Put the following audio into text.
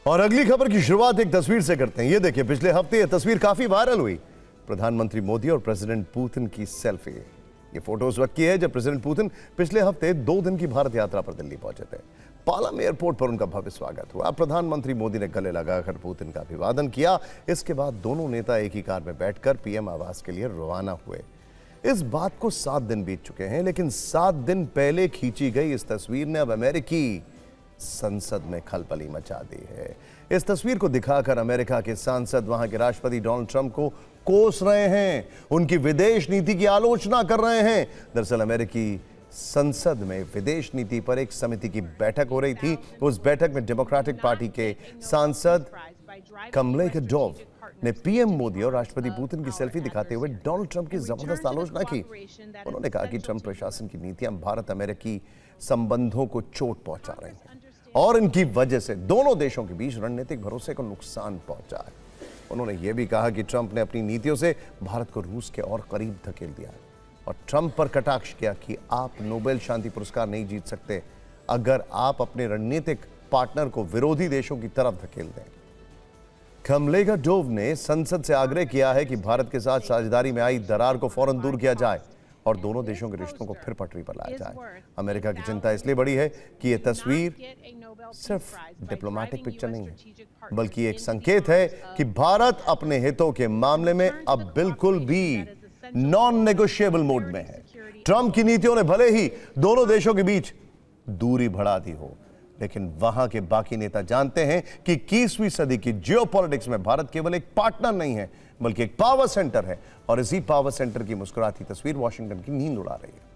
और अगली खबर की शुरुआत एक तस्वीर से करते हैं। ये देखिए, पिछले हफ्ते यह तस्वीर काफी वायरल हुई। प्रधानमंत्री मोदी और प्रेसिडेंट पुतिन की सेल्फी। ये फोटो उस वक्त की है जब प्रेसिडेंट पुतिन पिछले हफ्ते 2 दिन की भारत यात्रा पर दिल्ली पहुंचे थे। पालम एयरपोर्ट पर उनका भव्य स्वागत हुआ। प्रधानमंत्री मोदी ने गले लगाकर पुतिन का अभिवादन किया। इसके बाद दोनों नेता एक ही कार में बैठकर पीएम आवास के लिए रवाना हुए। इस बात को 7 दिन बीत चुके हैं, लेकिन 7 दिन पहले खींची गई इस तस्वीर ने अब अमेरिकी संसद में खलबली मचा दी है। इस तस्वीर को दिखाकर अमेरिका के सांसद वहां के राष्ट्रपति डोनाल्ड ट्रंप को कोस रहे हैं, उनकी विदेश नीति की आलोचना कर रहे हैं। दरअसल अमेरिकी संसद में विदेश नीति पर एक समिति की बैठक हो रही थी। उस बैठक में डेमोक्रेटिक पार्टी के सांसद कमलेकडोव ने पीएम मोदी और राष्ट्रपति पुतिन की सेल्फी दिखाते हुए डोनाल्ड ट्रंप की जबरदस्त आलोचना की। उन्होंने कहा कि ट्रंप प्रशासन की नीतियां भारत अमेरिकी संबंधों को चोट पहुंचा रही हैं और इनकी वजह से दोनों देशों के बीच रणनीतिक भरोसे को नुकसान पहुंचा है। उन्होंने यह भी कहा कि ट्रंप ने अपनी नीतियों से भारत को रूस के और करीब धकेल दिया है और ट्रंप पर कटाक्ष किया कि आप नोबेल शांति पुरस्कार नहीं जीत सकते अगर आप अपने रणनीतिक पार्टनर को विरोधी देशों की तरफ धकेल दें। कमलेकडोव ने संसद से आग्रह किया है कि भारत के साथ साझेदारी में आई दरार को फौरन दूर किया जाए और दोनों देशों के रिश्तों को फिर पटरी पर लाया जाए। अमेरिका की चिंता इसलिए बड़ी है कि यह तस्वीर सिर्फ डिप्लोमेटिक पिक्चर नहीं है, बल्कि एक संकेत है कि भारत अपने हितों के मामले में अब बिल्कुल भी नॉन नेगोशिएबल मोड में है। ट्रंप की नीतियों ने भले ही दोनों देशों के बीच दूरी बढ़ा दी हो, लेकिन वहां के बाकी नेता जानते हैं कि 21वीं सदी की जियोपॉलिटिक्स में भारत केवल एक पार्टनर नहीं है, बल्कि एक पावर सेंटर है और इसी पावर सेंटर की मुस्कुराती तस्वीर वॉशिंगटन की नींद उड़ा रही है।